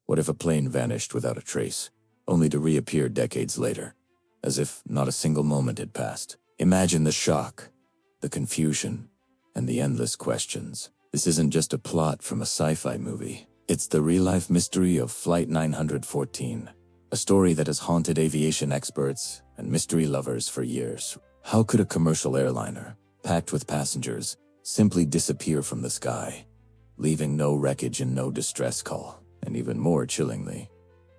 What if a plane vanished without a trace, only to reappear decades later, as if not a single moment had passed? Imagine the shock, the confusion, and the endless questions. This isn't just a plot from a sci-fi movie. It's the real-life mystery of Flight 914, a story that has haunted aviation experts and mystery lovers for years. How could a commercial airliner, packed with passengers, simply disappear from the sky, leaving no wreckage and no distress call? And even more chillingly,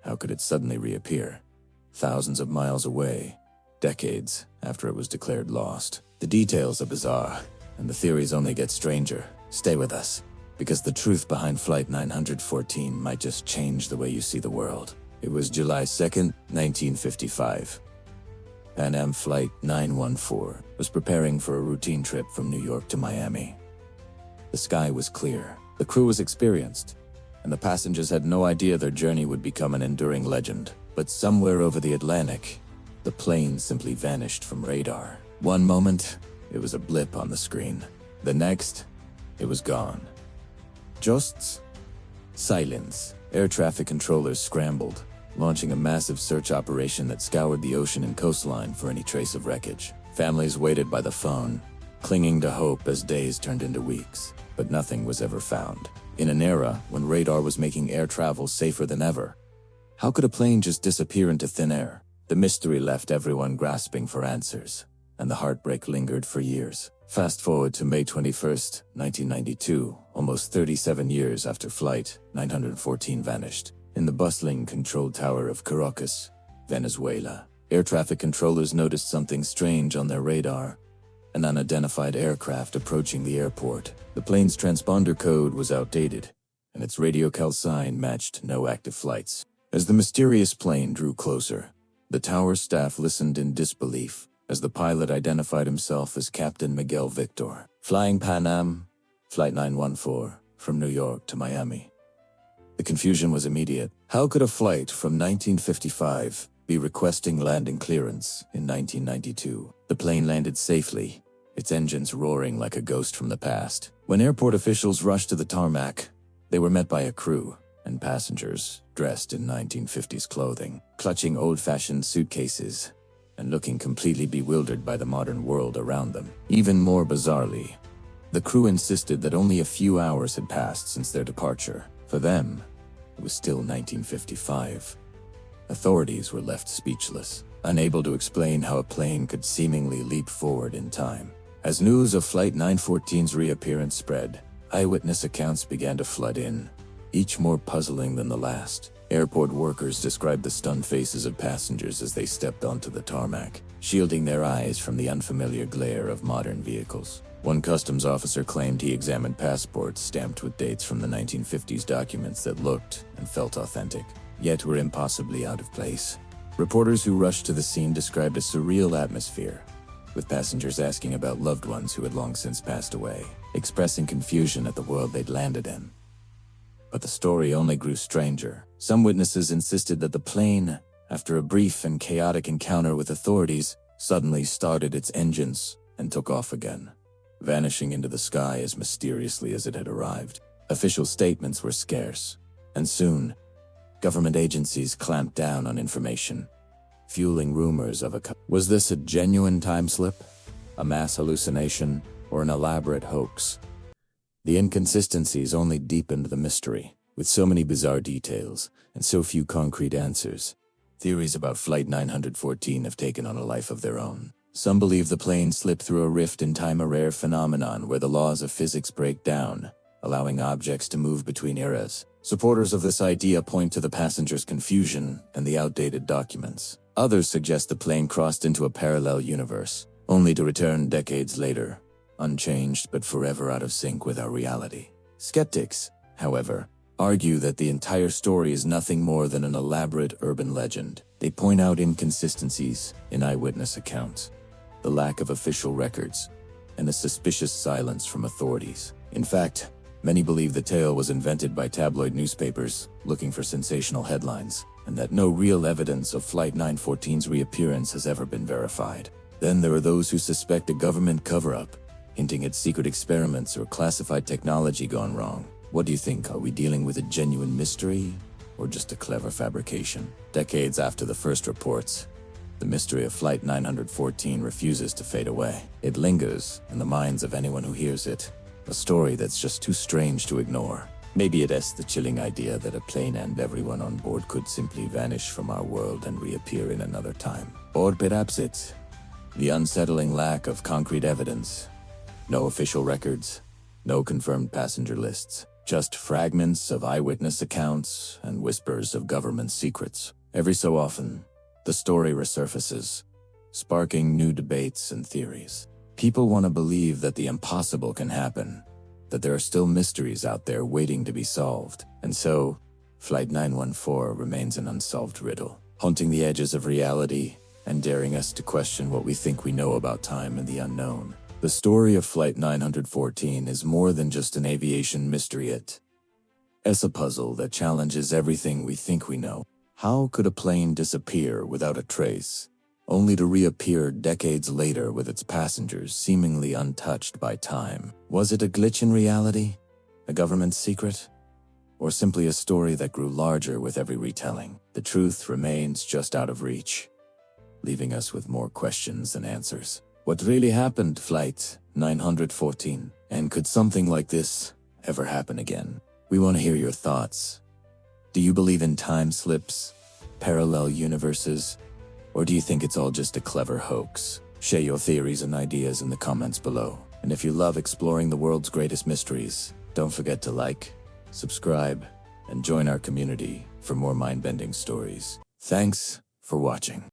how could it suddenly reappear, thousands of miles away, decades after it was declared lost? The details are bizarre, and the theories only get stranger. Stay with us, because the truth behind Flight 914 might just change the way you see the world. It was July 2nd, 1955. Pan Am Flight 914 was preparing for a routine trip from New York to Miami. The sky was clear, the crew was experienced, and the passengers had no idea their journey would become an enduring legend. But somewhere over the Atlantic, the plane simply vanished from radar. One moment, it was a blip on the screen. The next, it was gone. Just silence. Air traffic controllers scrambled, launching a massive search operation that scoured the ocean and coastline for any trace of wreckage. Families waited by the phone, clinging to hope as days turned into weeks, but nothing was ever found. In an era when radar was making air travel safer than ever, how could a plane just disappear into thin air? The mystery left everyone grasping for answers, and the heartbreak lingered for years. Fast forward to May 21st, 1992, almost 37 years after Flight 914 vanished. In the bustling control tower of Caracas, Venezuela, air traffic controllers noticed something strange on their radar: an unidentified aircraft approaching the airport. The plane's transponder code was outdated, and its radio call sign matched no active flights. As the mysterious plane drew closer, the tower staff listened in disbelief as the pilot identified himself as Captain Miguel Victor, flying Pan Am Flight 914 from New York to Miami. The confusion was immediate. How could a flight from 1955 be requesting landing clearance in 1992? The plane landed safely, its engines roaring like a ghost from the past. When airport officials rushed to the tarmac, they were met by a crew and passengers dressed in 1950s clothing, clutching old-fashioned suitcases and looking completely bewildered by the modern world around them. Even more bizarrely, the crew insisted that only a few hours had passed since their departure. For them, it was still 1955. Authorities were left speechless, unable to explain how a plane could seemingly leap forward in time. As news of Flight 914's reappearance spread, eyewitness accounts began to flood in, each more puzzling than the last. Airport workers described the stunned faces of passengers as they stepped onto the tarmac, shielding their eyes from the unfamiliar glare of modern vehicles. One customs officer claimed he examined passports stamped with dates from the 1950s documents that looked and felt authentic, yet were impossibly out of place. Reporters who rushed to the scene described a surreal atmosphere, with passengers asking about loved ones who had long since passed away, expressing confusion at the world they'd landed in. But the story only grew stranger. Some witnesses insisted that the plane, after a brief and chaotic encounter with authorities, suddenly started its engines and took off again, vanishing into the sky as mysteriously as it had arrived. Official statements were scarce, and soon, government agencies clamped down on information, fueling rumors of Was this a genuine time slip, a mass hallucination, or an elaborate hoax? The inconsistencies only deepened the mystery. With so many bizarre details and so few concrete answers, theories about Flight 914 have taken on a life of their own. Some believe the plane slipped through a rift in time, a rare phenomenon where the laws of physics break down, allowing objects to move between eras. Supporters of this idea point to the passengers' confusion and the outdated documents. Others suggest the plane crossed into a parallel universe, only to return decades later, unchanged but forever out of sync with our reality. Skeptics, however, argue that the entire story is nothing more than an elaborate urban legend. They point out inconsistencies in eyewitness accounts, the lack of official records, and the suspicious silence from authorities. In fact, many believe the tale was invented by tabloid newspapers looking for sensational headlines, and that no real evidence of Flight 914's reappearance has ever been verified. Then there are those who suspect a government cover-up, hinting at secret experiments or classified technology gone wrong. What do you think? Are we dealing with a genuine mystery, or just a clever fabrication. Decades after the first reports, the mystery of Flight 914 refuses to fade away. It lingers in the minds of anyone who hears it, a story that's just too strange to ignore. Maybe it's the chilling idea that a plane and everyone on board could simply vanish from our world and reappear in another time. Or perhaps it's the unsettling lack of concrete evidence. No official records, no confirmed passenger lists, just fragments of eyewitness accounts and whispers of government secrets. Every so often, the story resurfaces, sparking new debates and theories. People want to believe that the impossible can happen, that there are still mysteries out there waiting to be solved. And so, Flight 914 remains an unsolved riddle, haunting the edges of reality and daring us to question what we think we know about time and the unknown. The story of Flight 914 is more than just an aviation mystery. It's a puzzle that challenges everything we think we know. How could a plane disappear without a trace, only to reappear decades later with its passengers seemingly untouched by time? Was it a glitch in reality, a government secret, or simply a story that grew larger with every retelling? The truth remains just out of reach, leaving us with more questions than answers. What really happened, Flight 914? And could something like this ever happen again? We want to hear your thoughts. Do you believe in time slips, parallel universes, or do you think it's all just a clever hoax? Share your theories and ideas in the comments below. And if you love exploring the world's greatest mysteries, don't forget to like, subscribe, and join our community for more mind-bending stories. Thanks for watching.